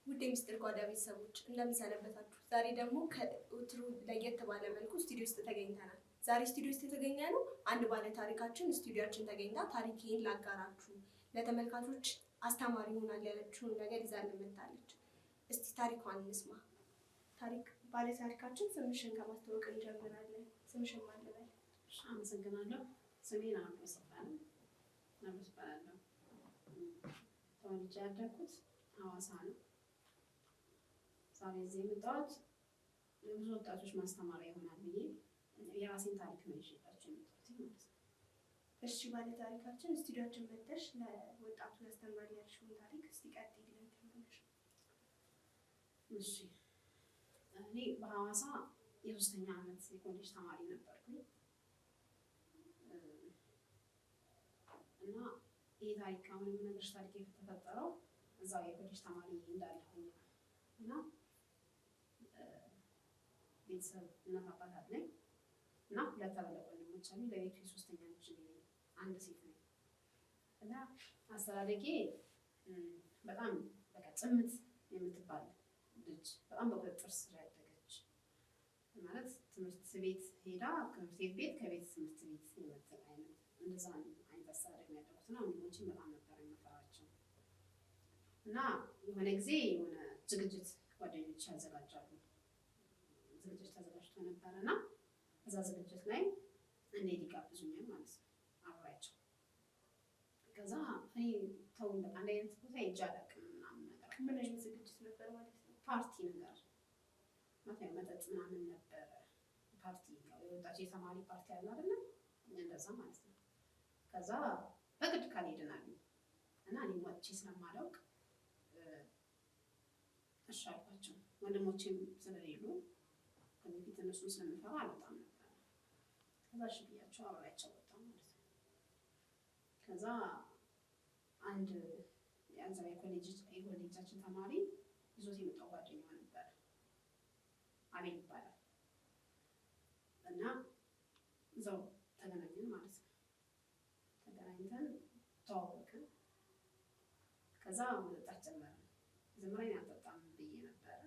ውድ የሚስጥር ጓዳ ቤተሰቦች እንደምን ሰነበታችሁ? ዛሬ ደግሞ ከወትሮ ለየት ባለ መልኩ ስቱዲዮ ውስጥ ተገኝተናል። ዛሬ ስቱዲዮ ውስጥ የተገኘ ነው አንድ ባለ ታሪካችን ስቱዲዮአችን ተገኝታ ታሪኬን ላጋራችሁ፣ ለተመልካቾች አስተማሪ ይሆናል ያለችውን ነገር ይዛልን መጥታለች። እስቲ ታሪኳን እንስማ። ባለ ታሪካችን ስምሽን ከማስተዋወቅ እንጀምራለን። ስምሽን ማን ልበል? አመሰግናለሁ። ስሜን አምሮስ ይባላል። ተወልጄ ያደግኩት ሐዋሳ ነው። ዛሬ እዚህ የመጣሁት ለብዙ ወጣቶች ማስተማሪያ ይሆናል ብዬ የራሴን ታሪክ ነው ይዤላችሁ የመጣሁት ማለት ነው። እሺ ባለ ታሪካችን ስቱዲዮአችን መጥተሽ ለወጣቱ ያስተምራል ያልሽውን ታሪክ እስቲ ቀጥይልን ትንሽ። እሺ እኔ በሐዋሳ የ3ኛ ዓመት የኮሌጅ ተማሪ ነበርኩኝ እና ይህ ታሪክ አሁን የምነግርሽ ታሪክ የተፈጠረው እዛው የኮሌጅ ተማሪ እንዳለሁኝ ነው እና ቤተሰብ እናት አባት አለኝ እና 2 ታላላቅ ወንድሞች አሉኝ። ለቤቱ የ3ኛ ልጅ ነኝ፣ አንድ ሴት ነኝ እና አስተዳደጌ በጣም በቃ ጽምት የምትባል ልጅ በጣም በቁጥጥር ስር ያደገች ማለት ትምህርት ቤት ሄዳ ከትምህርት ቤት ከቤት ትምህርት ቤት የምትል አይነት እንደዛ አይነት አስተዳደግ ነው ያደረኩት እና ወንድሞቼን በጣም ነበር የምፈራቸው እና የሆነ ጊዜ የሆነ ዝግጅት ጓደኞች ያዘጋጃሉ። ዝግጅት ተዘጋጅቶ ነበር እና እዛ ዝግጅት ላይ እንዴት ይጋብዙኛል ማለት ነው አብሬያቸው። ከዛ እኔ ተውኝ በቃ አንድ አይነት ቦታ ሄጄ አላውቅም ምናምን ነገር። ምን አይነት ዝግጅት ነበር ማለት ነው? ፓርቲ ነገር ማለት መጠጥ ምናምን ነበረ። ፓርቲ ያው የወጣች የተማሪ ፓርቲ አለ አይደለ? እንደዛ ማለት ነው። ከዛ በግድ ካልሄድን አሉኝ እና እኔም ወጥቼ ስለማላውቅ እሺ አልኳቸው። ወንድሞቼም ስለሌሉ ከዚህ ፊት እነሱን ስለምፈራ አልወጣም ነበር። ከዛ እሺ ብያቸው አብሬያቸው ወጣሁ ማለት ነው። ከዛ አንድ የአንዛው የኮሌጃችን ተማሪ ይዞት የመጣው ጓደኛው ነበር፣ አቤል ይባላል እና እዛው ተገናኘን ማለት ነው። ተገናኝተን ተዋወቅን። ከዛ መጠጣት ጀመርን። ዘመራኝ አልጠጣም ብዬ ነበረ።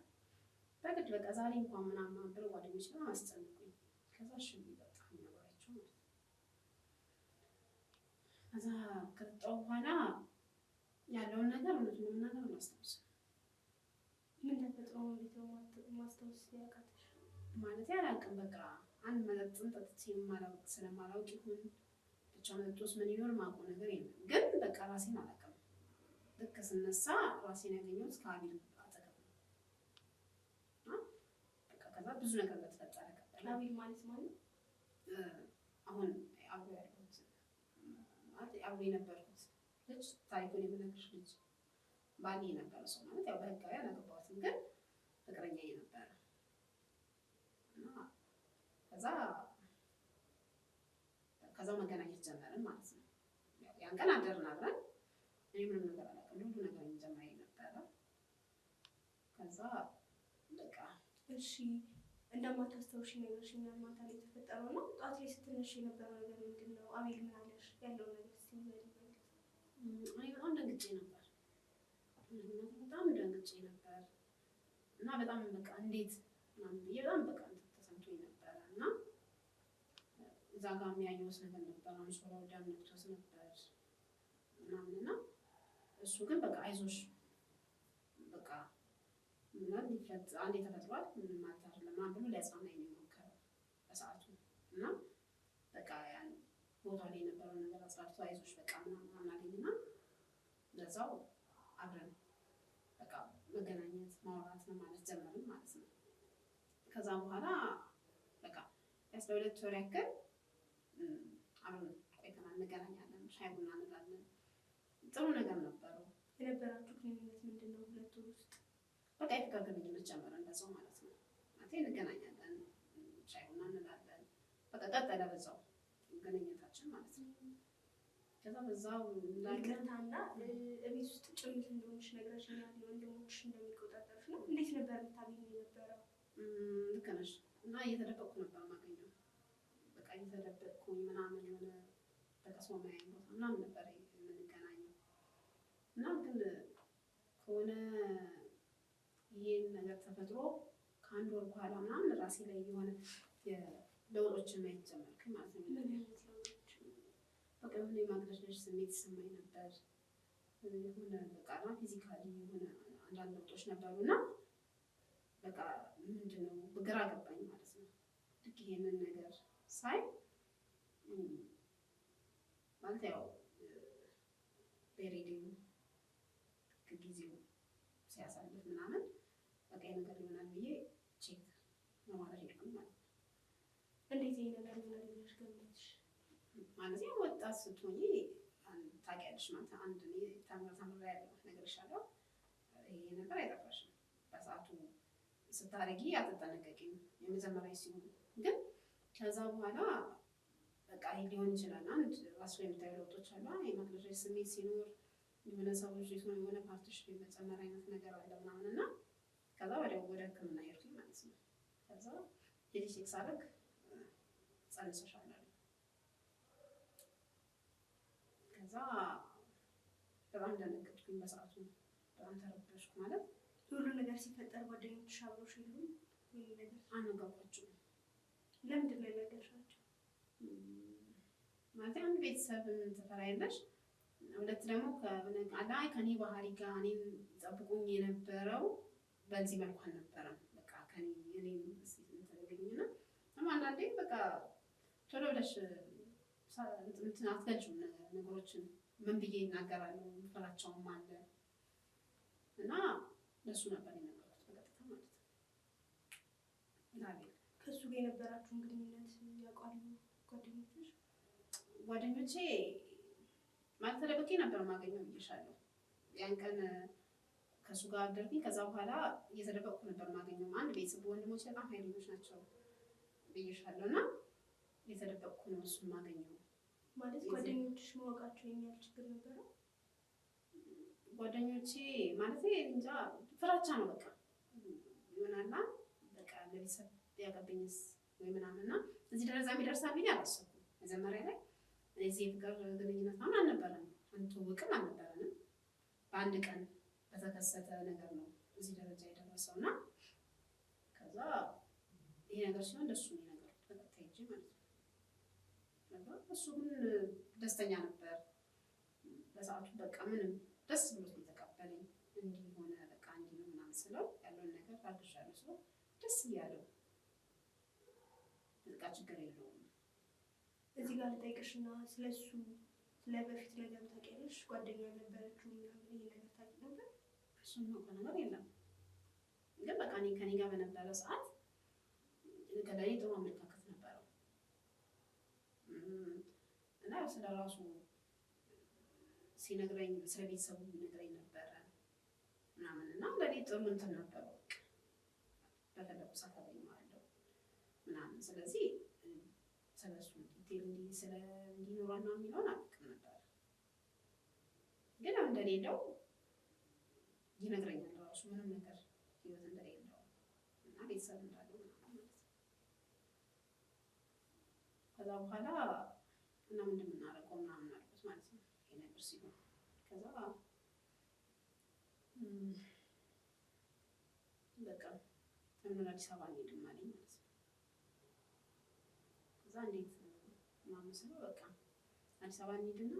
በግድ በቃ ዛሬ እንኳን ምናምን ብሎ ጓደኞች ጋር አስጨንቁኝ። ከዛ እሺ በጣም ያወራቸው ማለት ነው። ከዛ ከጠጣሁ በኋላ ያለውን ነገር እውነቱን ለመናገር አላስታውስም። ምን ተፈጥሮ እንዴት ነው ማስታወስ ያቃተሽ? ማለት አላውቅም። በቃ አንድ መጠጥም ጠጥቼ ስለማላውቅ ይሁን ብቻ መጠጥ ውስጥ ምን ይኖር የማውቀው ነገር የለም። ግን በቃ ራሴን አላውቅም። ልክ ስነሳ ራሴን ያገኘሁት ከአቤል አጠገብ ነው። በቃ ከዛ ብዙ ነገር እንደተፈጠረ ቀጠለ። አቤል ማለት ማለት አሁን አብሮ ያለሁት ማለት አብሮ የነበርኩት ልጅ ታሪኩን የምነግርሽ ልጅ ባሌ የነበረ ሰው ማለት ያው በህጋዊ አላገባሁትም ግን ፍቅረኛዬ ነበረ እና ከዛው መገናኘት ጀመርን ማለት ነው። ያን ቀን አደርን አብረን። እኔ ምንም ነገር አላውቅም፣ ሁሉ ነገር የሚጀምረኝ ነበረ። ከዛ በቃ እሺ እንደማታስታውሺ ነግረሽኛል። ማታ ላይ የተፈጠረው ነው። ጠዋት ላይ ስትነሺ የነበረው ነገር ምንድን ነው? አቤል ምን አለሽ? ያለውን ነገር እስኪ ንገሪኝ። እኔ በጣም ደንግጬ ነበር፣ በጣም ደንግጬ ነበር እና በጣም በቃ እንዴት ምናምን ብዬ በጣም በቃ ተሰምቶኝ ነበረ እና እዛ ጋር የሚያየውስ ነገር ነበር። አንሶላው ደም ነክቶት ነበር ምናምን እና እሱ ግን በቃ አይዞሽ በቃ ምናምን አንዴ ተፈጥሯል ምንም ማለት አይደለም ምናምን ብሎ ሊያጽናናኝ ነው የሞከረው በሰዓቱ እና በቃ ያን ቦታ ላይ የነበረውን ነገር አጽናንቶ አይዞሽ በቃ ምናምን አለኝና ለዛው አብረን በቃ መገናኘት ማውራት ነው ማለት ጀመርን ማለት ነው። ከዛ በኋላ በቃ የ12 ወር ያክል አብረን ቆይተናል። እንገናኛለን፣ ሻይ ቡና እንላለን። ጥሩ ነገር ነበረው። የነበራችሁ ግንኙነት ምንድን ነው? 2 ወር ውስጥ በቃ የፍቅር ግንኙነት ጀመረ እንደዛው ማለት ነው። ማለት እንገናኛለን፣ ሻይ ቡና እንላለን። በቃ ቀጠለ በዛው ግንኙነታችን ማለት ነው። ከዛ በዛው ላልቀታና እቤት ውስጥ ጭምት እንደሆነሽ ነግረሽኛል። ወንድሞችሽ እንደሚቆጣጠሩሽ ነው። እንዴት ነበር የምታገኙ የነበረው? ልክ ነሽ። እና እየተደበቅኩ ነበር የማገኘው። በቃ እየተደበቅኩኝ ምናምን የሆነ በቀስሞ ማያኝ ቦታ ምናምን ነበር የምንገናኘው እና ግን ከሆነ ይሄን ነገር ተፈጥሮ ከአንድ ወር በኋላ ምናምን ራሴ ላይ የሆነ ለውጦችን ማየት ጀመርኩኝ ማለት ነው። በቃ የሆነ የማቅለሽለሽ ስሜት ይሰማኝ ነበር። የሆነ በቃ ፊዚካሊ የሆነ አንዳንድ ለውጦች ነበሩ እና በቃ ምንድነው ግራ ገባኝ ማለት ነው። ልክ ይሄንን ነገር ሳይ ማለት ያው በሬዲዮ ጊዜው ሲያሳልፍ ምናምን በቃ ነገር ይሆናል ብዬ ቼክ ለማድረግ ሄድኩኝ ማለት ነው። እንዴት ይሄ ነገር ይሆናል ብለሽ ገመትሽ? ማለት ያው ወጣት ስትሆኚ ታውቂያለሽ ማለት አንድ እኔ ተምሬ ያለው ነገር ይሻለው ይሄ ነገር አይጠፋሽም። በሰዓቱ ስታረጊ አትጠነቀቂም የመጀመሪያ ሲሆን፣ ግን ከዛ በኋላ በቃ ይሄ ሊሆን ይችላል። አንድ ራሱ የምታዩ ለውጦች አሉ። የማቅለሽለሽ ስሜት ሲኖር የሆነ ሰዎች የሆነ ፓርቲሽ መጨመር አይነት ነገር አለ ምናምን እና ከዛ ወዲያው ወደ ሕክምና ሄድኩኝ ማለት ነው። ከዛ ቼክ ሳደርግ ጸንሰሻል አሉ። ከዛ በጣም ደነገጥኩኝ በሰዓቱ በጣም ተረበሽኩ። ማለት ሁሉ ነገር ሲፈጠር ጓደኞችሽ አብሮሽ የሉም? ሁሉ ነገር አልነገርኳቸውም። ለምንድን ነው የነገርሻቸው? ማለት አንድ ቤተሰብን ትፈሪያለሽ፣ ሁለት ደግሞ ከኔ ባህሪ ጋር እኔን ጠብቁኝ የነበረው በዚህ መልኩ አልነበረም። በቃ እኔም ተገኝና አንዳንዴ በቃ ቶሎ ብለሽ እንትን አትገልጪም ነገሮችን ምን ብዬ ይናገራሉ ፍራቸውም አለ እና ለሱ ነበር የነገርኩት በቀጥታ ማለት ነው። ከእሱ ጋር የነበራችሁን ግንኙነት ያውቃሉ ጓደኞችሽ? ጓደኞቼ ማለት ተደብቄ ነበር ማገኘው ብዬሻለሁ። ያን ቀን ከእሱ ጋር አደርኩኝ። ከዛ በኋላ እየተደበቅኩ ነበር ማገኘው። አንድ ቤተሰብ ወንድሞች በጣም ኃይለኞች ናቸው ብዬሻለሁ እና እየተደበቅኩ ነው እሱን ማገኘው። ማለት ጓደኞችሽ ማወቃቸው የሚያል ችግር ነበረው? ጓደኞቼ ማለት እንጃ ፍራቻ ነው በቃ ይሆናላ በቃ ለቤተሰብ ያቀብኝስ ወይ ምናምን እና እዚህ ደረጃ የሚደርሳል ብዬ አላሰብኩም። መጀመሪያ ላይ እዚህ የፍቅር ግንኙነት ምናምን አልነበረንም፣ አንተዋወቅም አልነበረንም። በአንድ ቀን በተከሰተ ነገር ነው እዚህ ደረጃ የደረሰው እና ከዛ ይሄ ነገር ሲሆን ደሱ ነው የነገርኩት በቀጥታ ሂጅ ማለት ነው። እሱ ግን ደስተኛ ነበር በሰዓቱ። በቃ ምንም ደስ ብሎት የተቀበለኝ እንዲህ ሆነ በቃ እንዲህ ነው ምናምን ስለው ያለውን ነገር አድርሻለሁ ስለው ደስ እያለው በቃ ችግር የለውም። እዚህ ጋር ልጠይቅሽና ስለሱ ስለ በፊት ነገር ታውቂያለሽ? ጓደኛ ነበረችው ምናምን ይሄ ነገር ታውቂ ነበር? እሱን ነው ነገር የለም ግን በቃ ከኔ ጋር በነበረ ሰዓት ለኔ ጥሩ አመለካከት ነበረው እና ስለ ራሱ ሲነግረኝ ስለ ቤተሰቡ ይነግረኝ ነበረ ምናምን እና ለኔ ጥሩ እንትን ነበረው። በፈለኩ ሰዓት አገኘዋለሁ ምናምን። ስለዚህ ስለሱ ዲቴል እንዲኖረና የሚለውን አላውቅም ነበር፣ ግን እንደሌለው ይነግረኛል ራሱ ምንም ነገር ህይወት እንደሌለው እና ቤተሰብ እንዳለው ምናምን ማለት ነው። ከዛ በኋላ እና ምንድን የምናደርገው ምናምን አልኩት ማለት ነው ይሄ ነገር ሲሆን። ከዛ በቃ ለምን አዲስ አበባ እንሄድም አለኝ ማለት ነው። ከዛ እንዴት ምናምን ስለው በቃ አዲስ አበባ እንሄድና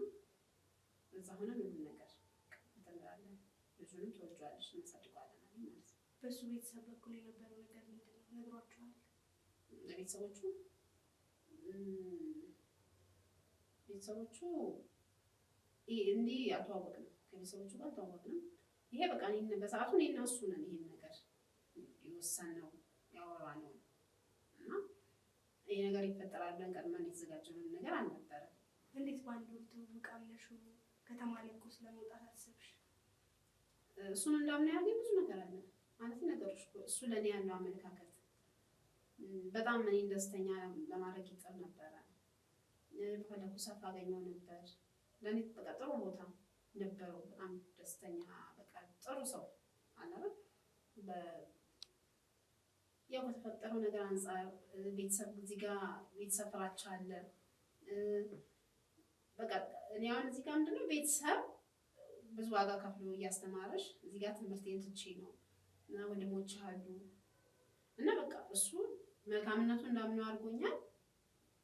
እዛ ሆነን ምንም ነገር እንተምራለን፣ ልጁንም ትወልጂዋለሽ እናሳድገዋለን አለኝ ማለት ነው። በእሱ ቤተሰብ በኩል የነበረው ነገር ምንድን ነው ነግሯቸዋል? ቤተሰቦቹ እንዲህ አልተዋወቅንም፣ ከቤተሰቦቹ ጋር አልተዋወቅንም። ይሄ በቃ በሰዓቱ እኔና እሱ ነን ይሄን ነገር የወሰንነው ያወራነው እና ይሄ ነገር ይፈጠራል ብለን ቀድመን የተዘጋጀነው ነገር አልነበረም። እንዴት በአንድ ወር ትውውቃለሽ? ከተማ ላይ እኮ ስለመውጣት አስብሽ? እሱን እንዳምን ያለኝ ብዙ ነገር አለ ማለት ነገሮች እሱ ለእኔ ያለው አመለካከት በጣም እኔን ደስተኛ ለማድረግ ይጥር ነበረ። በፈለኩ ሰዓት አገኘው ነበር። ለእኔ በቃ ጥሩ ቦታ ነበረው። በጣም ደስተኛ በቃ ጥሩ ሰው አለ። ያው ከተፈጠረው ነገር አንጻር ቤተሰብ እዚህ ጋር ቤተሰብ ፍራቻ አለ። በቃ እኔ አሁን እዚህ ጋር ምንድነው ቤተሰብ ብዙ ዋጋ ከፍሎ እያስተማረሽ እዚህ ጋር ትምህርቴን ትቼ ነው ወንድሞች አሉ እና በቃ እሱ መልካምነቱ እንዳምነው አድርጎኛል።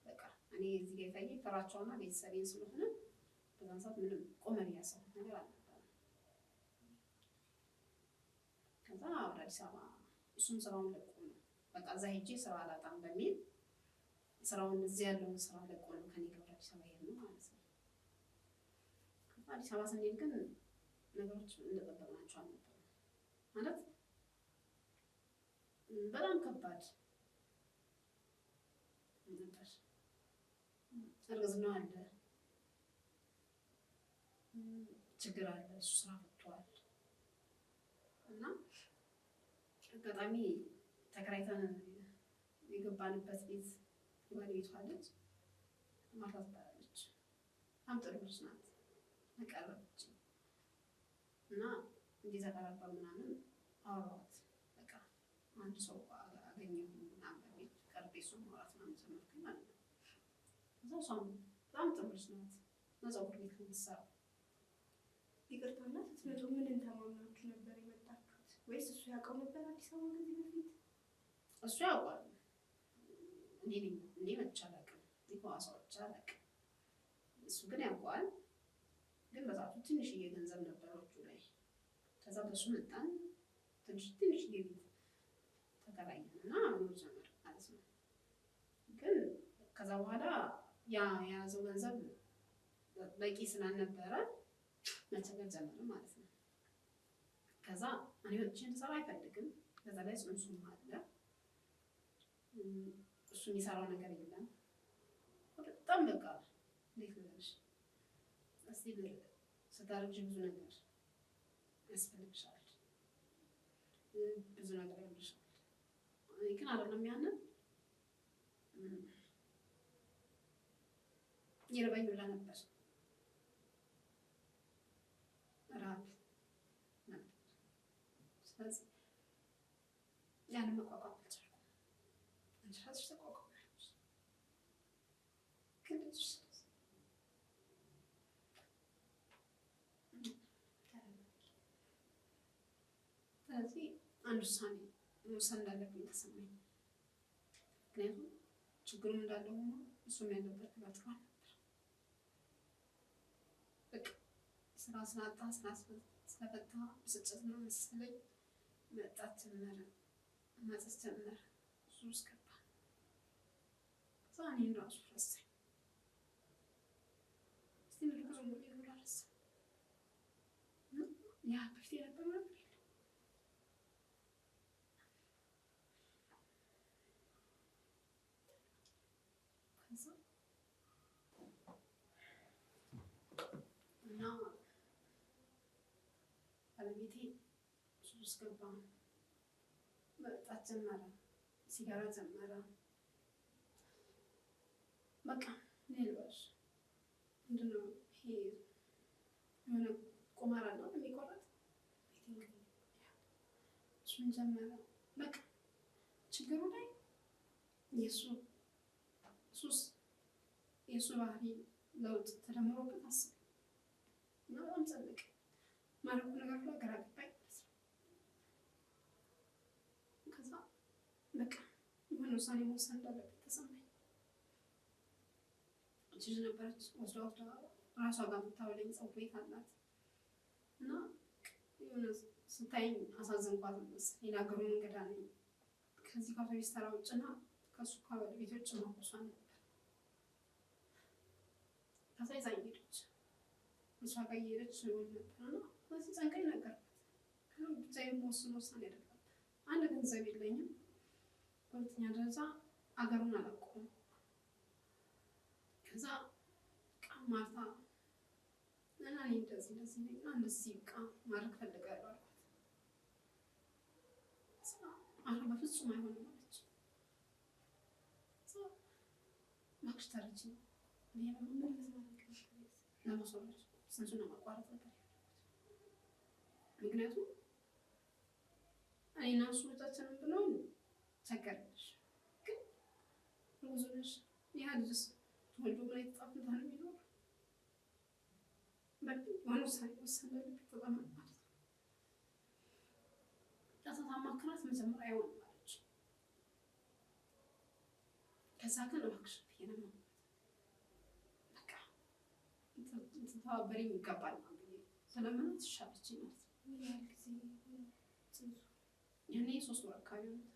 በቃ እኔ እዚህ ጋር የታየኝ ፍራቸውና ቤተሰቤን ስለሆነ በዛን ሰዓት ምንም ቆመ ያሰብኩት ነገር አልነበረም። ከዛ ወደ አዲስ አበባ እሱም ስራውን ለቆ ነው በቃ እዛ ሄጄ ስራ አላጣም በሚል ስራውን እዚህ ያለውን ስራ ለቆ ነው ከኔ ጋር ወደ አዲስ አበባ ሄድን ማለት ነው። አዲስ አበባ ስንሄድ ግን ነገሮች እንደጠበቅናቸው አልነበሩም። ማለት በጣም ከባድ ነበር። እርግዝና አለ፣ ችግር አለ፣ እሱ ስራ ፈቷል እና አጋጣሚ ተከራይተን የገባንበት ቤት ባለቤቷ ልጅ ማርታ ትባላለች። በጣም ጥሩ ልጅ ናት። ተቀረበች እና እንዲህ ተቀራርበን ምናምን አወራኋት። በቃ አንድ ሰው አገኘሁ ምናምን በሚል ቀርቤ እሷን ማውራት ምናምን ጀመርኩኝ ማለት ነው። እዛ እሷም በጣም ጥሩ ልጅ ናት። ፀጉር ቤት ነው የምትሰራው። ይቅርታና ስትመጡ ምን ተማምናችሁ ነበር የመጣችሁት? ወይስ እሱ ያውቀው ነበር አዲስ አበባ ከዚህ በፊት? እሱ ያውቃል። እኔ መጥቼ አላውቅም። ሐዋሳዎች አላውቅም። እሱ ግን ያውቀዋል። ግን በዛቱ ትንሽዬ ገንዘብ ነበረች ላይ። ከዛ በሱ መጣን። ትንሽዬ ቤት ተከራየን እና መኖር ጀመር ማለት ነው። ግን ከዛ በኋላ ያ የያዘው ገንዘብ በቂ ስላልነበረ መቸገር ጀመረ ማለት ነው። ከዛ እኔ ወጥቼ እንድሰራ አይፈልግም። ከዛ ላይ ጽንሱም አለ። እሱ የሚሰራው ነገር የለም። በጣም በቃ እንዴት ልበልሽ፣ እስቲ ስታረግዢ ብዙ ነገር ያስፈልግሻል፣ ብዙ ነገር ያምርሻል። እኔ ግን አይደለም ያንን ይርበኝ ብላ ነበር። ራብ ነበር። ስለዚህ ያንን መቋቋም አልቻልኩም። አንቺ ራስሽ ተቋቋሚያለሽ ግን ልጅሽ ስለዚህ አንድ ውሳኔ መውሰድ እንዳለብኝ ተሰማኝ። ምክንያቱም ችግሩም እንዳለ ሆኖ እሱም ያለበት ጥሩ ነበር። በቃ ስራ ስላጣ ስራ ስለፈታ ብስጭት ነው መሰለኝ መጣት ጀመረ፣ ማዘዝ ጀመረ። እሱ ውስጥ ገባ። ከዛ እኔን ራሱ ረሳኝ። እስቲ ምልክዙ ሙሉ ረሳ። ያ በፊት የነበረው ነበር እና ባለቤቴ እሱ ውስጥ ገባ። መጠጣት ጀመረ፣ ሲጋራ ጀመረ። በቃ እኔ ልበልሽ ምንድን ነው ይሄ የሆነ ቁማር አለ የሚቆረጥ እሱን ጀመረ። በቃ ችግሩ ላይ የእሱ ሱስ የእሱ ባህሪ ለውጥ ተደምሮበት አስብ እና በጣም ጸለቀ። ማለቁ ነገር ሁሉ ግራ ገባኝ። ከዛ በቃ የሆነ ውሳኔ መውሰድ እንዳለብኝ ተሰማኝ። ልጅ ነበረች፣ ወስዳ ራሷ ጋር የምታውለኝ ፀጉር ቤት አላት እና የሆነ ስታይኝ አሳዘንኳት መሰለኝ። የናገሩን እንግዳ ነኝ ከዚህ ከአውቶቢስ ተራ ውጭና ከእሱ ከባለቤቶች ማቆሷ ነበር። ከዛ ይዛኝ ሄደች። እሷ ጋር እየሄደች ሆን ነበርና በዚህ ጨንቀኝ ነገርኳት። ብቻ የምወስን ውሳኔ አይደለም። አንድ ገንዘብ የለኝም፣ በሁለተኛ ደረጃ አገሩን አላውቀውም። ከዛ በቃ ማርታ እና እኔ እንደዚህ ነኝና እንደዚህ በቃ ማድረግ ፈልጋለሁ አልኳት። አረ በፍጹም አይሆንም አለች። እባክሽ ተረጂኝ፣ እኔ ለመመለስ ለማስወረድ ጽንሱን ለማቋረጥ ነበር ያደረኩት። ምክንያቱም እኔና እሱ ልጃችንን ብለውን ቸገረች። ግን ብዙ ነሽ ያ ልጅስ ተወልዶ ብላ የተጣፍንታ ነው የሚኖር የሆነ ውሳኔ ወሰን ለልብ ተጠመጥ ማለት ነው። ጫሳታ ሳማክራት መጀመሪያ አይሆንም አለች። ከዛ ግን እባክሽ ብዬ ነው በቃ ተባበሪኝ ይገባል ብዬ ስለምናት ትሻለች ማለት ነው። ምን ያህል ጊዜ ጽንሱ? ያኔ 3 ወር አካባቢ ነው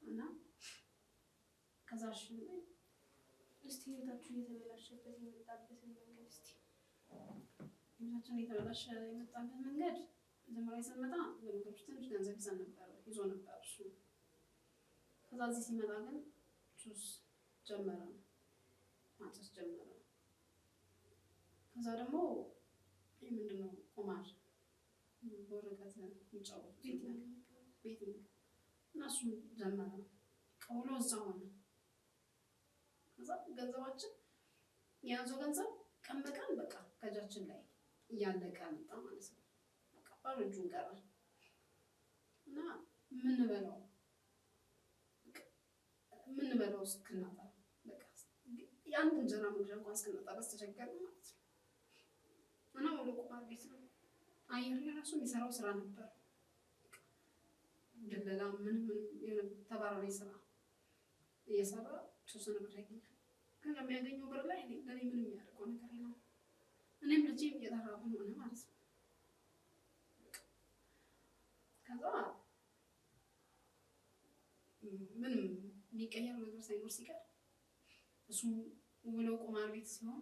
እና ከዛ እስቲ ህይወታችሁ እየተበላሸበት የመጣበትን መንገድ እስቲ ህይወታችን እየተበላሸ የመጣበት መንገድ መጀመሪያ ስንመጣ ለነገሮች ትንሽ ገንዘብ ይዞ ነበር እሱ። ከዛ እዚህ ሲመጣ ግን ሱስ ጀመረ፣ ማጨስ ጀመረ። ከዛ ደግሞ ይህ ምንድነው ቁማር በወረቀት የሚጫወቱ ቤቲንግ እና እሱም ጀመረ። ቀውሎ እዛ ሆነ። ከዛ ገንዘባችን የያዘው ገንዘብ ቀን በቀን በቃ ከእጃችን ላይ እያለቀ መጣ ማለት ነው። በቃ ባዶ እጁን ቀረ እና የምንበላው እስክናጣ በቃ የአንድ እንጀራ መግዣ እንኳን እስክናጣ ድረስ ተቸገርን ማለት ነው። እና ወደ ቁማር ቤት ነው። አየር ላይ ራሱ የሚሰራው ስራ ነበር፣ ድለላ ምንም ተባራሪ ስራ እየሰራ ተወሰነ ብር ያገኛል። ግን የሚያገኘው ብር ላይ ለእኔ ምንም የሚያደርገው ነገር የለም። እኔም ልጄም እየተራብን ሆነ ማለት ነው። ከዛ ምንም የሚቀየር ነገር ሳይኖር ሲቀር እሱም ውለው ቁማር ቤት ሲሆን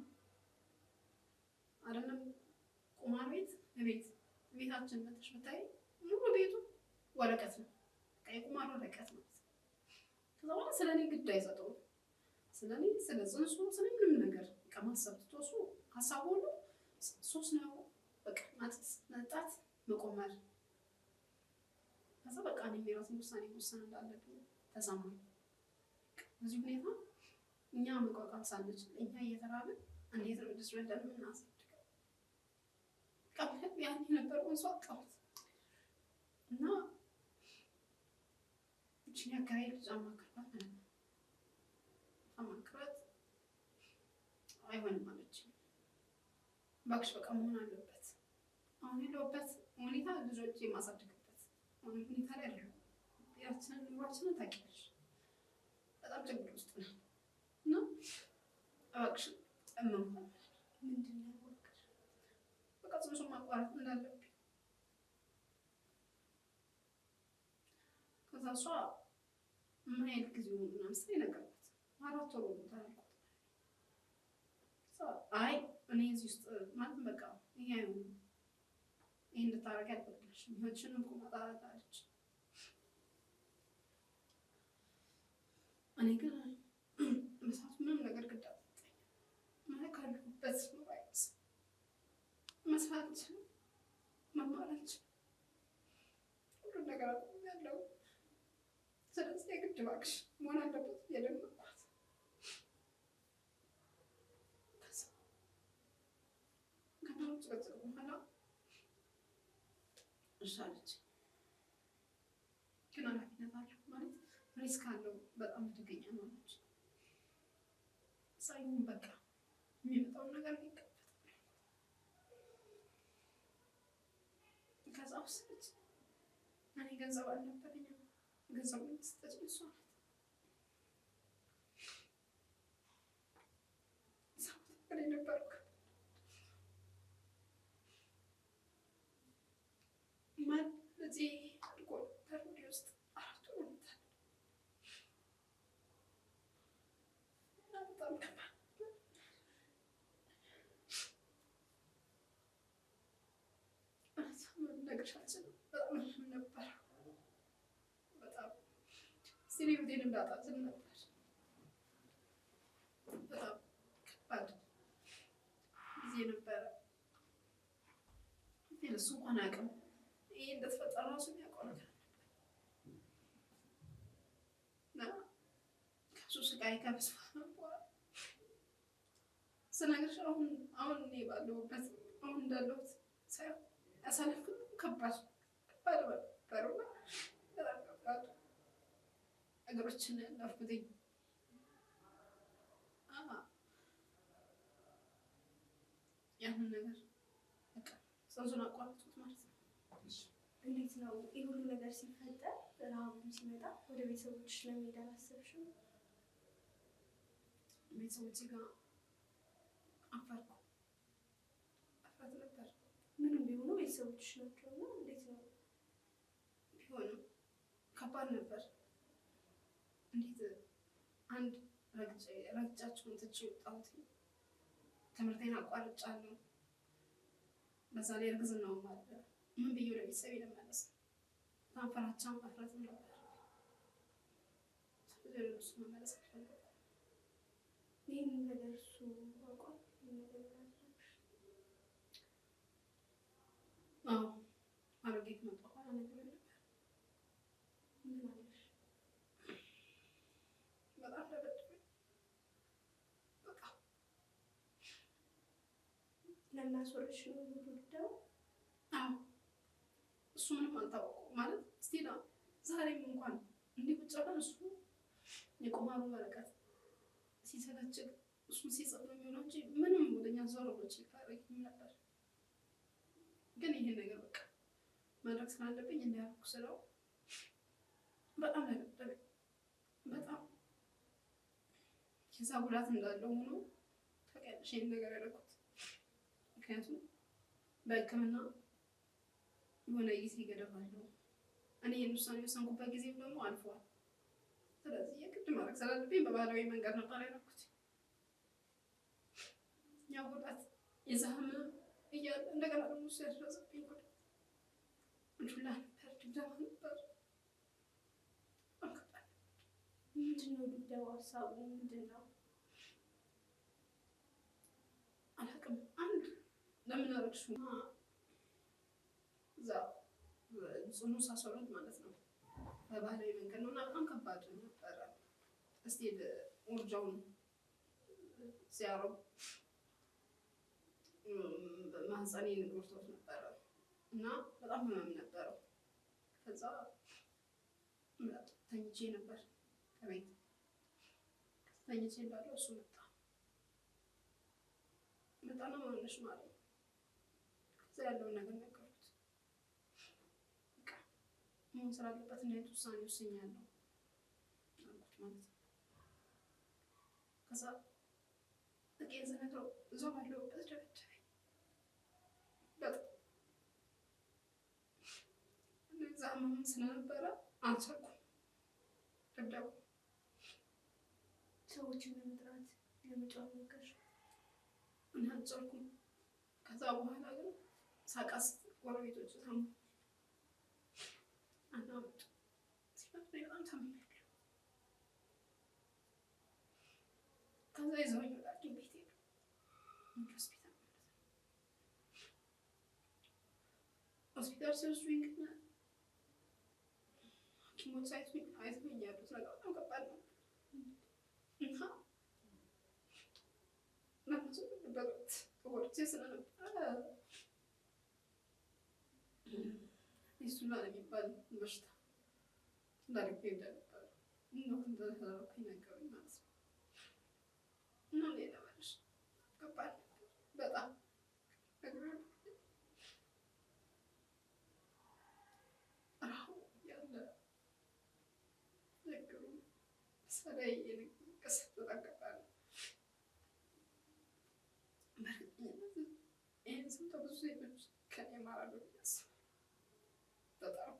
አይደለም ቁማር ቤት ቤታችን መጥተሽ ብታይ ሙሉ ቤቱ ወረቀት ነው። የቁማር ወረቀት ነው። ከዛ በኋላ ስለኔ ግድ አይሰጠውም። ስለኔ ስለ ጽንሱ ስለምንም ነገር በቃ ማሰብ ትቶሱ ሀሳቡ ሁሉ ሱስ ነው። በቃ መጠጣት፣ መቆመር። ከዛ በቃ እኔም የራሴን ውሳኔ መወሰን እንዳለብኝ ተሰማኝ። በዚህ ሁኔታ እኛ መቋቋም ሳንችል እኛ እየተራብን እንዴት ነው ልጅ ወልደን የምናሳድገው? ቀብለን ያን የነበረውን ሰው አጣሁት እና እቺን ያካባቢ ልጅ አማክራት አይሆንም አለችኝ። እባክሽ በቃ መሆን አለበት። አሁን ያለሁበት ሁኔታ ልጆች የማሳድግበት ሁኔታ ላይ አይደለም። ያችንን ኑሯችንን ታውቂያለሽ፣ በጣም ችግር ውስጥ ነው እና እባክሽ ምንድን ነው በቃ ጽንሱን ማቋረጥ እንዳለብኝ። ከዛ እሷ ምን ያህል ጊዜ ሆኖ ምናምን ስል ነገርኳት። 4 ወር ሆኖታል አልኳት። አይ እኔ እዚህ ውስጥ ማለት በቃ ይሄ እንድታረጊ አልፈቅድልሽም፣ ህይወትሽንም እኮ ማጣት አለች። እኔ ግን በሰዓቱ ምንም ነገር ግድ አልሰጠኝም። ማለት ካለሁበት ሞባይልስ መስራት አልችልም፣ መማር አልችልም፣ ሁሉን ነገር አቁሜያለሁ። ስለዚህ የግድ እባክሽ መሆን አለበት የደመኳት። ከዛ ጭቅጭቅ በኋላ እሺ አለች። ግን ኃላፊነት አለው ማለት ሪስክ አለው፣ በጣም አደገኛ ነው አለች። ሳይሆን በቃ የሚመጣውን ነገር ሊቀበል ከዛ ወሰነች። እኔ ገንዘብ አልነበረኝም፣ ገንዘብ መስጠት እሷ ናት። እኔ ነበርኩ ማለት እዚህ አድርጎ ተርዲ ውስጥ 4 ወር ሆኖታል። በጣም ከባድ ልነግርሽ አልችልም። በጣም ነበር በጣም ሲሪየስሊ እንዳጣጥም ነበር። በጣም ከባድ ጊዜ ነበረ። እሱ እንኳን አያውቅም ይሄ እንደተፈጠረ ራሱ የሚያውቀው ነገር እና ከሱ ስቃይ ከመስማት በኋላ ስነግርሽ አሁን እኔ ባለሁበት አሁን እንዳለሁት ሳይሆን ያሳለፍኩት ከባድ ነበሩና በጣም ከባድ ነገሮችን ያለፍኩትኝ። ያንን ነገር በቃ ጽንሱን አቋረጥኩት ማለት ነው። እንዴት ነው ይህ ሁሉ ነገር ሲፈጠር ረሃቡም ሲመጣ ወደ ቤተሰቦችሽ ለመሄድ አላሰብሽም? ቤተሰቦቼ ጋር አፈርኩ። እፍረት ነበር። ምንም ቢሆኑ ቤተሰቦችሽ ናቸው እና እንዴት ነው? ቢሆንም ከባድ ነበር። እንዴት አንድ ረግጫቸውን ትቼ ወጣሁት። ትምህርቴን አቋርጫለሁ። በዛ ላይ እርግዝናውም አለ። ምን ብዬ ወደ ቤተሰቤ ልመለስ? በጣም ፍራቻም እፍረትም ነበር። ወደ እሱ መመለስ አልፈልግም። ይህንን ነገር እሱ አውቋል? አዎ አሮጌ ከመጣሁ በኋላ ነገር ነበር። ምን አለሽ? በጣም ተበድሎኝ በጣም ለማስወረሽ ነው ጉዳዩ? አዎ እሱ ምንም አልታወቀውም ማለት ስቲላ ዛሬም እንኳን እንዲህ ቁጭ ብለን እሱ የቁማሩ ወረቀት ሲሰለችግ እሱ ሲጽፍ ነው የሚሆነው እንጂ ምንም ወደኛ ዞር ብሎ ቼክ አያደርግም ነበር። ግን ይሄን ነገር በቃ ማድረግ ስላለብኝ እንዲያደርጉ ስለው በጣም ተበደለኝ። በጣም የዛ ጉዳት እንዳለው ሆኖ ተቀያለሽ ይሄን ነገር ያደረኩት ምክንያቱም በሕክምና የሆነ ጊዜ ገደብ አለው። እኔ ይህን ውሳኔ የወሰንኩበት ጊዜም ደግሞ አልፏል። ስለዚህ የግድ ማድረግ ስላለብኝ በባህላዊ መንገድ ነበር ያደረኩት። ያው ጉዳት የዛ ህመም እያለ እንደገና ደግሞ እሱ ያስረዘብኝ ጉዳት ዱላ ነበር፣ ድብደባ ነበር። ምንድን ነው ድብደባ? ሀሳቡ ምንድን ነው? አላውቅም። አንድ ለምን አረግሽ እዛ ጽኑ ሳሰሩት ማለት ነው በባህላዊ መንገድ ነው እና በጣም ከባድ ነበረ። እስቲ ውርጃውን ሲያረው ማህፀኔን ጎርቶት ነበረ እና በጣም ህመም ነበረው። ከዛ ተኝቼ ነበር ከቤት ተኝቼ እንዳለው እሱ መጣና ማለሽ ማለት ነው። ከዛ ያለውን ነገር ነገርኩት። በቃ መሆን ስላለበት እና ውሳኔ ወስኛለሁ አልኩት ማለት ነው። ከዛ ጥቂት ስነግረው እዛው ባለሁበት ደበደበኝ። በጣም እዛ ህመም ስለነበረ አልቻልኩም። ደብደቡ ሰዎችን ለመጥራት ለመጫወት ነገርሽ? እኔ አልቻልኩም። ከዛ በኋላ ግን ሳቃስ ጎረቤቶች ሰሙ። አናውጥ ሲፈጥሬ በጣም ታምሜያለሁ። ከዛ ይዘውኝ ወደ ሐኪም ቤት ሄዱ። ሆስፒታል ማለት ነው። ሆስፒታል ሲወስዱኝ ግን ሐኪሞች አይተውኝ ያሉት ነገር በጣም ከባድ ነው እና ለምሱ ነበረት ተጎድቼ ስለነበረ ይሱላ የሚባል በሽታ እንዳርጌ እንደነበረ እንደተደረኩኝ ነገሩኝ ማለት ነው። እና ሌላ መልሽ ከባድ በጣም ራሁ ያለ ነገሩ ሰላይ የንቅስ ተጠቀጣለ። በእርግጠኝነት ይህን ሰምተው ብዙ ሴቶች ከኔ ይማራሉ ብዬ አስባለሁ። በጣም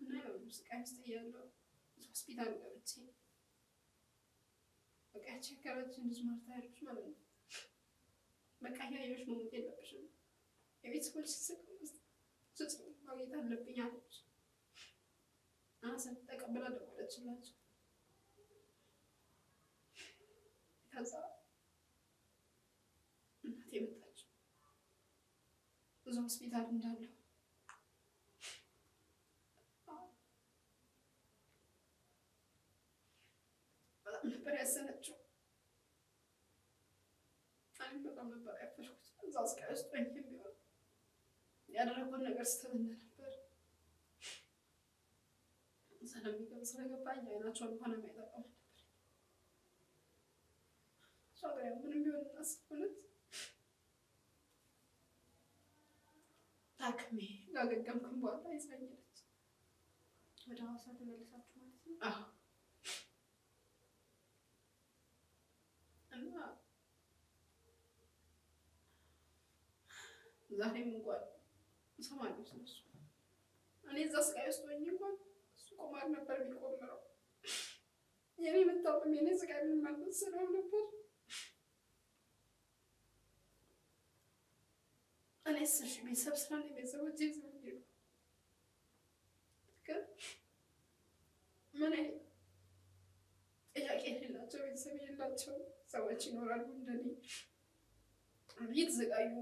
እና ያው ስቃይ ውስጥ እያለሁ ሆስፒታል ገብቼ በቃ ያስቸገረችን ልጅ ማርታ ያለች ማለት ነው። በቃ ያየሽ መሞት የለብሽም የቤተሰቦች ስጥ ማግኘት አለብኝ አለች። አሰብ ተቀብላ ደወለችላቸው። ከዛ እናቴ መጣች። ብዙ ሆስፒታል እንዳለው በጣም ነበር ያዘነችው። እኔም በጣም ነበር ያፈርኩት። እዛ ስቃይ ውስጥ ሆኜ ቢሆን ያደረኩት ነገር ስህተት እንደነበር ስለገባኝ አይናቸውን እንኳን የማይጠቀሙ ነበር። እሷ ጋር ምንም ቢሆን እናስብነት ታክሜ ካገገምኩም በኋላ ይዛኝ ሄደች። ወደ ሐዋሳ ተመልሳችሁ ማለት ነው? አዎ። እና ዛሬም እንኳን እሰማለሁ ስለሱ። እኔ እዛ ስቃይ ውስጥ ሆኜ እንኳን እሱ ቁማር ነበር የሚቆምረው። የኔ መታመም የኔ ስቃይ ምንም አልመሰለውም ነበር። እኔስ እሺ ቤተሰብ ስላለኝ ቤተሰቦቼ ይዘውኝ ሄዱ። ግን ምን አይነት ጥያቄ የሌላቸው ቤተሰብ የሌላቸው ሰዎች ይኖራሉ እንደኔ እየተዘጋዩ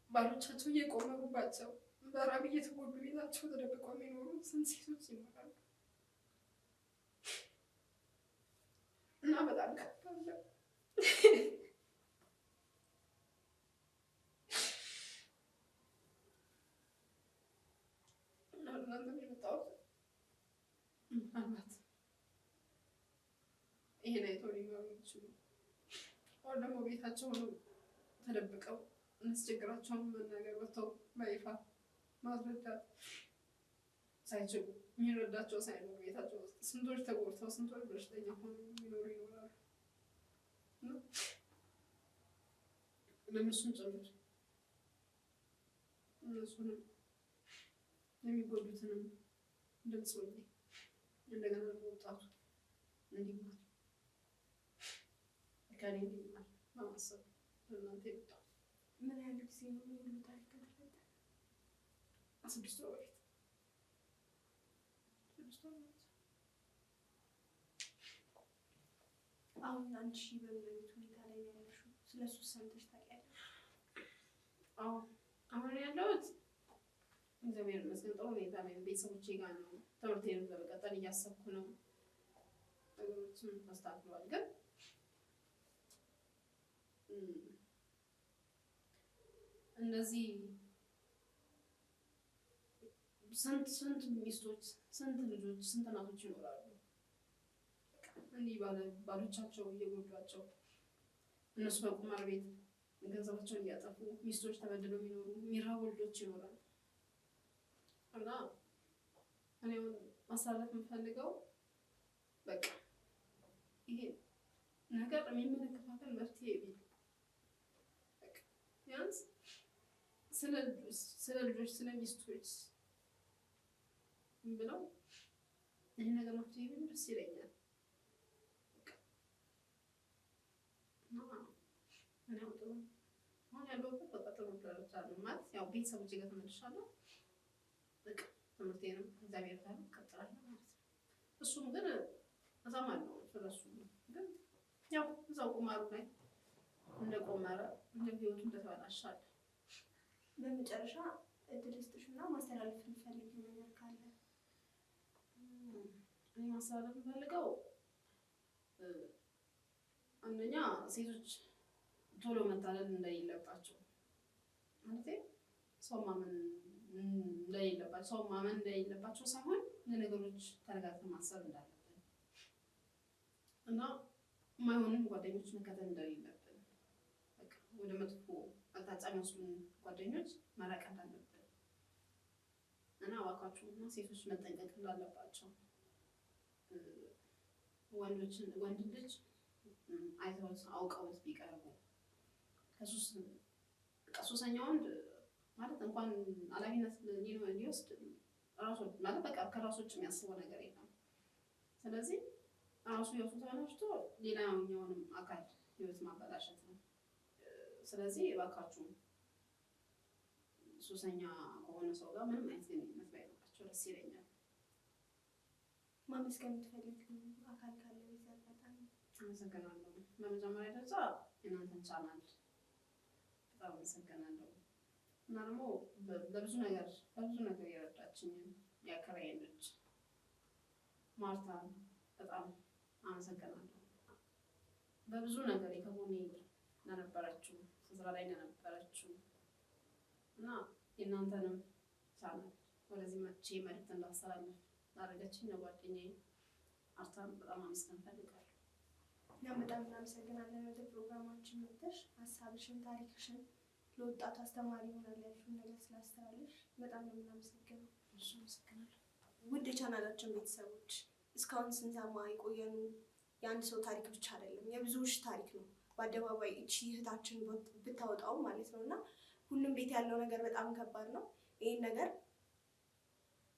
ባሎቻቸው እየቆመሩባቸው በራብ እየተጎዱ ቤታቸው ተደብቀው የሚኖሩ ስንት ሴቶች ይኖራሉ። እና በጣም ከባድ ነው። እናንተም የመጣሁት ምናልባት ይሄን አይተው ሊኖሩ ይችሉ አሁን ደግሞ ቤታቸው ነው ተደብቀው እናስቸግራቸውን መናገር ወጥተው በይፋ ማስረዳት ሳይችሉ የሚረዳቸው ሳይኖር ቤታቸው ውስጥ ስንቶች ተጎድተው ስንቶች በሽተኛ ሆነው የሚኖሩ ይኖራሉ። ለእነሱም ጭምር እነሱንም የሚጎዱትንም ድምፅ ሆኜ እንደገና ደግሞ ወጣቱ እንዲማር ከኔ እንዲማር በማሰብ ለእናንተ የመጣሁት። ምን ያህል ጊዜ ነው የሁሉ ታሪክ ከተፈጠረ? 6 ወር በፊት 6 ወር በፊት። አሁን አንቺ በምን አይነት ሁኔታ ላይ ነው ያለሽው? ስለሱ ሰምተሽ ታውቂያለሽ? አዎ አሁን ያለሁት እግዚአብሔር ይመስገን ጥሩ ሁኔታ ላይ ቤተሰቦቼ ጋር ነው። ትምህርቴንም ለመቀጠል እያሰብኩ ነው። ነገሮችም ተስተካክለዋል። ግን እነዚህ ስንት ሚስቶች፣ ስንት ልጆች፣ ስንት እናቶች ይኖራሉ እንዲህ ባሎቻቸው እየጎዷቸው እነሱ በቁማር ቤት ገንዘባቸውን እያጠፉ ሚስቶች ተበድለው የሚኖሩ የሚራቡ ልጆች ይኖራሉ። እና እኔ ማሳለፍ የምፈልገው በቃ ይሄ ነገር የሚመለከታትን መፍትሄ ቢል በቃ ቢያንስ ስለ ልጆች ስለ ሚስቶች ብለው ይህ ነገር መፍትሄ ቢል ደስ ይለኛል። አሁን ያለሁበት በቃ ጥሩ ደረጃ ነው ማለት ያው ቤተሰቦቼ ጋር ተመልሻለሁ። በቃ ትምህርቴንም እግዚአብሔር ጋር እቀጥላለሁ ማለት ነው። እሱም ግን እሰማለሁ ስለሱ ግን ያው እዛው ቁማሩ ላይ እንደቆመረ እንደ ህይወቱ እንደተበላሻለ። በመጨረሻ እድል ስጥሽና ማስተላለፍ የምትፈልጊው ነገር ካለ? እኔ ማስተላለፍ የምፈልገው አንደኛ ሴቶች ቶሎ መታለል እንደሌለባቸው ማለት ሰው ማመን እንደሌለባቸው ሳይሆን ለነገሮች ተረጋግተን ማሰብ እንዳለብን እና የማይሆንን ጓደኞች መከተል እንደሌለብን በቃ ወደ መጥፎ አቅጣጫ የሚወስዱን ጓደኞች መራቅ እንዳለብን እና እባካችሁና ሴቶች መጠንቀቅ እንዳለባቸው ወንድ ልጅ አይተውት አውቀውት ቢቀርቡ ሱሰኛ ወንድ ማለት እንኳን ኃላፊነት ሊወስድ ራሱ ማለት በቃ ከራሱ ውጭ የሚያስበው ነገር የለም። ስለዚህ ራሱ ህይወቱ ተበላሽቶ ሌላኛውንም አካል ህይወት ማበላሸት ነው። ስለዚህ እባካችሁ ሱሰኛ ከሆነ ሰው ጋር ምንም አይነት ግንኙነት ባይኖራቸው ደስ ይለኛል። ማመስገን የምትፈልጊው አካል ካለ በዚህ አጋጣሚ? አመሰግናለሁ። በመጀመሪያ ደረጃ እናንተን ቻናል በጣም አመሰግናለሁ እና ደግሞ በብዙ ነገር የረዳችኝ የአከራዬ ልጅ ማርታ በጣም አመሰግናለሁ። በብዙ ነገር ከጎኔ ለነበረችው ስራ ላይ ለነበረችው እና የእናንተንም ቻናል ወደዚህ መጥቼ መልዕክት እንዳስተላልፍ ላደረገችኝ ለጓደኛዬ አርታን በጣም አመስገን እፈልጋለሁ። በጣም እናመሰግናለን። ወደ ፕሮግራማችን መጥተሽ ሀሳብሽን ታሪክሽን ለወጣቱ አስተማሪ ይሆናል ያልሽውን ነገር ስላስተላለፍሽ በጣም ነው የምናመሰግነው። እሺ አመሰግናለሁ። ውድ የቻናላችን ቤተሰቦች እስካሁን ስንሰማ የቆየኑ የአንድ ሰው ታሪክ ብቻ አይደለም፣ የብዙዎች ታሪክ ነው። በአደባባይ እቺ እህታችን ብታወጣው ማለት ነው። እና ሁሉም ቤት ያለው ነገር በጣም ከባድ ነው። ይህን ነገር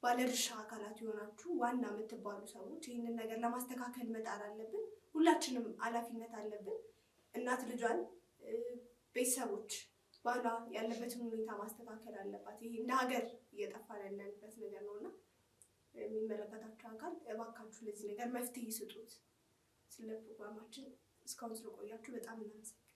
ባለድርሻ አካላት የሆናችሁ ዋና የምትባሉ ሰዎች ይህንን ነገር ለማስተካከል መጣር አለብን። ሁላችንም ኃላፊነት አለብን። እናት ልጇን፣ ቤተሰቦች ባሏ ያለበትን ሁኔታ ማስተካከል አለባት። ይሄ እንደ ሀገር እየጠፋን ያለንበት ነገር ነው እና የሚመለከታችሁ አካል እባካችሁ ለዚህ ነገር መፍትሄ ይስጡት። ስለ ፕሮግራማችን እስካሁን ስለቆያችሁ በጣም እናመሰግናለን።